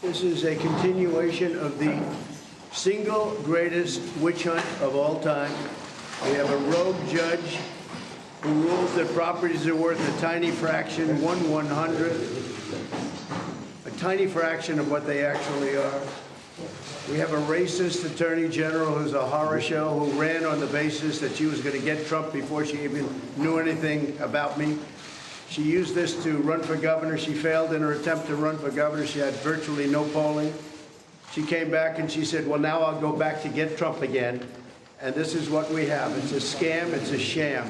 This is a continuation of the single greatest witch hunt of all time. We have a rogue judge who rules that properties are worth a tiny fraction, 1/100th, a tiny fraction of what they actually are. We have a racist attorney general who's a horror show, who ran on the basis that she was going to get Trump before she even knew anything about me. She used this to run for governor. She failed in her attempt to run for governor. She had virtually no polling. She came back and she said, well, now I'll go back to get Trump again. And this is what we have. It's a scam. It's a sham.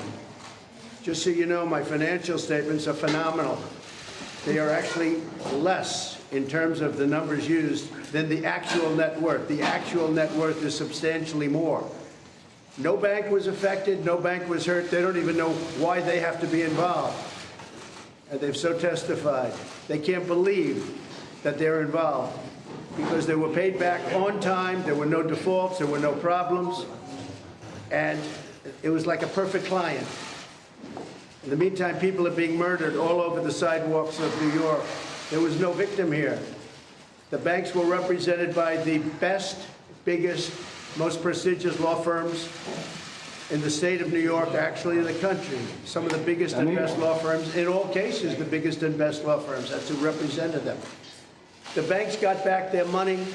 Just so you know, my financial statements are phenomenal. They are actually less in terms of the numbers used than the actual net worth. The actual net worth is substantially more. No bank was affected. No bank was hurt. They don't even know why they have to be involved. And they've so testified. They can't believe that they're involved because they were paid back on time. There were no defaults. There were no problems. And it was like a perfect client. In the meantime, people are being murdered all over the sidewalks of New York. There was no victim here. The banks were represented by the best, biggest, most prestigious law firms in the state of New York, actually in the country. Some of the biggest and best law firms, in all cases, the biggest and best law firms. That's who represented them. The banks got back their money.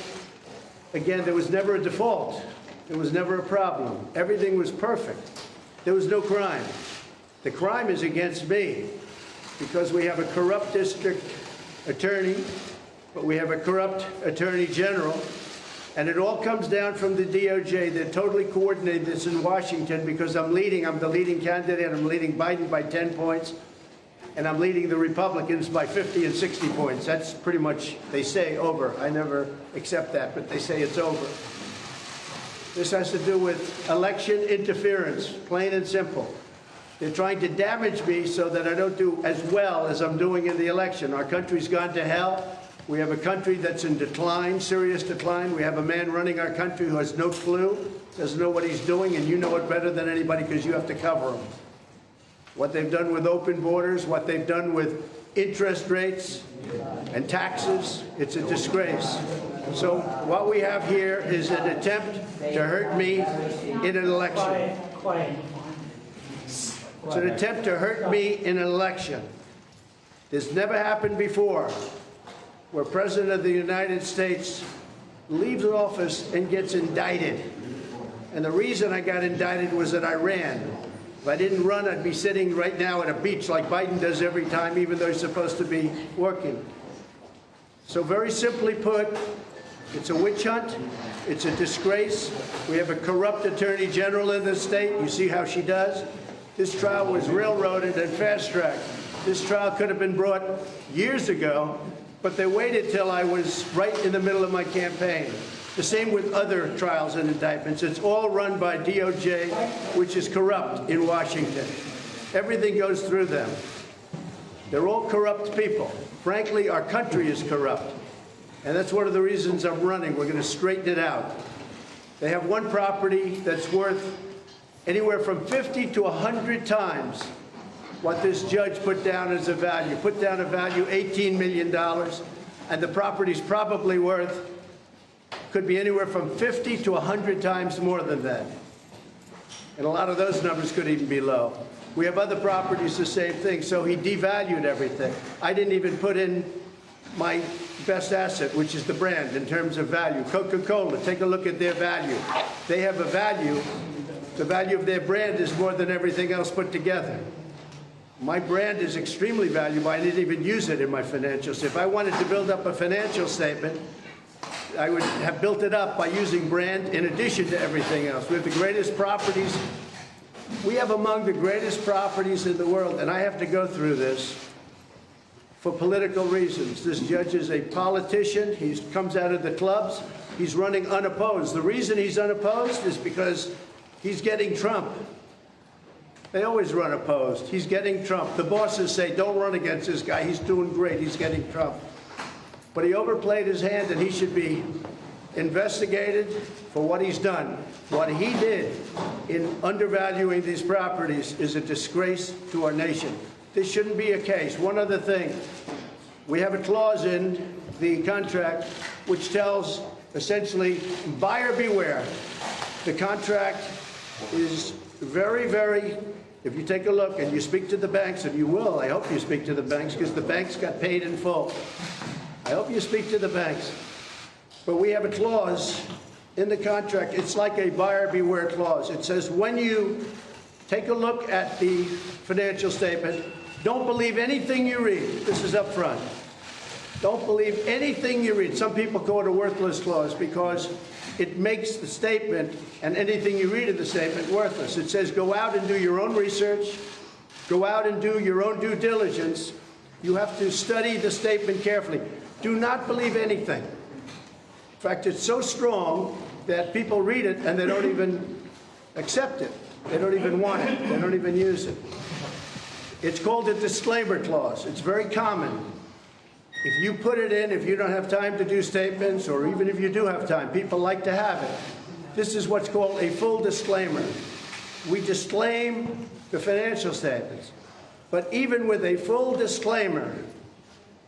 Again, there was never a default. There was never a problem. Everything was perfect. There was no crime. The crime is against me because we have a corrupt district attorney, but we have a corrupt attorney general, and it all comes down from the DOJ. They're totally coordinated this in Washington because I'm the leading candidate. I'm leading Biden by 10 points, and I'm leading the Republicans by 50 and 60 points. That's pretty much, they say, over. I never accept that, but they say it's over. This has to do with election interference, plain and simple. They're trying to damage me so that I don't do as well as I'm doing in the election. Our country's gone to hell. We have a country that's in decline, serious decline. We have a man running our country who has no clue, doesn't know what he's doing, and you know it better than anybody because you have to cover him. What they've done with open borders, what they've done with interest rates and taxes, it's a disgrace. So what we have here is an attempt to hurt me in an election. It's an attempt to hurt me in an election. This never happened before, where President of the United States leaves office and gets indicted. And the reason I got indicted was that I ran. If I didn't run, I'd be sitting right now at a beach like Biden does every time, even though he's supposed to be working. So very simply put, it's a witch hunt. It's a disgrace. We have a corrupt attorney general in this state. You see how she does? This trial was railroaded and fast-tracked. This trial could have been brought years ago, but they waited till I was right in the middle of my campaign. The same with other trials and indictments. It's all run by DOJ, which is corrupt in Washington. Everything goes through them. They're all corrupt people. Frankly, our country is corrupt. And that's one of the reasons I'm running. We're going to straighten it out. They have one property that's worth anywhere from 50 to 100 times what this judge put down as a value. Put down a value $18 million, and the property's probably worth, could be anywhere from 50 to 100 times more than that. And a lot of those numbers could even be low. We have other properties, the same thing, so he devalued everything. I didn't even put in my best asset, which is the brand, in terms of value. Coca-Cola, take a look at their value. They have a value. The value of their brand is more than everything else put together. My brand is extremely valuable. I didn't even use it in my financial statement. If I wanted to build up a financial statement, I would have built it up by using brand in addition to everything else. We have the greatest properties. We have among the greatest properties in the world, and I have to go through this for political reasons. This judge is a politician. He comes out of the clubs. He's running unopposed. The reason he's unopposed is because he's getting Trump. They always run opposed. He's getting Trump. The bosses say, don't run against this guy. He's doing great. He's getting Trump. But he overplayed his hand, and he should be investigated for what he's done. What he did in undervaluing these properties is a disgrace to our nation. This shouldn't be a case. One other thing. We have a clause in the contract, which tells essentially buyer beware. The contract is very, very, if you take a look and you speak to the banks, and you will, I hope you speak to the banks, because the banks got paid in full. I hope you speak to the banks. But we have a clause in the contract. It's like a buyer beware clause. It says when you take a look at the financial statement, don't believe anything you read. This is up front. Don't believe anything you read. Some people call it a worthless clause because it makes the statement and anything you read in the statement worthless. It says go out and do your own research. Go out and do your own due diligence. You have to study the statement carefully. Do not believe anything. In fact, it's so strong that people read it and they don't even accept it. They don't even want it. They don't even use it. It's called a disclaimer clause. It's very common. If you put it in, if you don't have time to do statements, or even if you do have time, people like to have it. This is what's called a full disclaimer. We disclaim the financial statements. But even with a full disclaimer,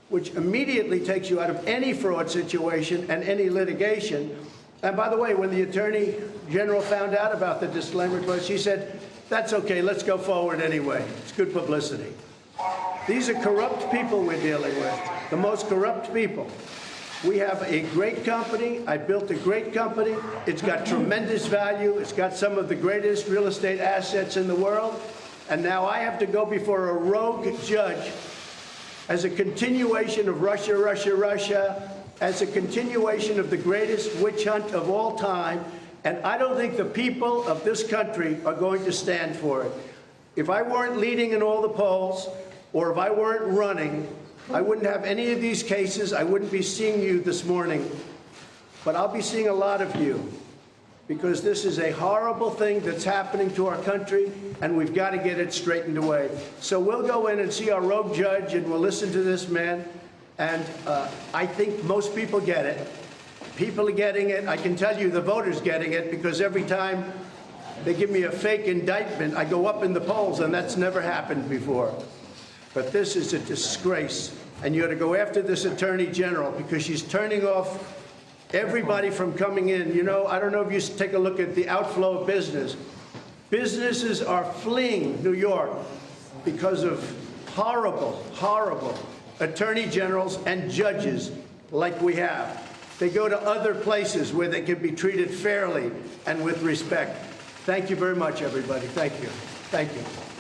which immediately takes you out of any fraud situation and any litigation. And by the way, when the Attorney General found out about the disclaimer clause, she said, that's okay, let's go forward anyway. It's good publicity. These are corrupt people we're dealing with, the most corrupt people. We have a great company. I built a great company. It's got tremendous value. It's got some of the greatest real estate assets in the world. And now I have to go before a rogue judge as a continuation of Russia, Russia, Russia, as a continuation of the greatest witch hunt of all time. And I don't think the people of this country are going to stand for it. If I weren't leading in all the polls, or if I weren't running, I wouldn't have any of these cases. I wouldn't be seeing you this morning. But I'll be seeing a lot of you, because this is a horrible thing that's happening to our country, and we've got to get it straightened away. So we'll go in and see our rogue judge, and we'll listen to this man. And I think most people get it. People are getting it. I can tell you the voters getting it, because every time they give me a fake indictment, I go up in the polls, and that's never happened before. But this is a disgrace, and you ought to go after this Attorney General, because she's turning off everybody from coming in. You know, I don't know if you take a look at the outflow of business. Businesses are fleeing New York because of horrible, horrible attorney generals and judges like we have. They go to other places where they can be treated fairly and with respect. Thank you very much, everybody. Thank you. Thank you.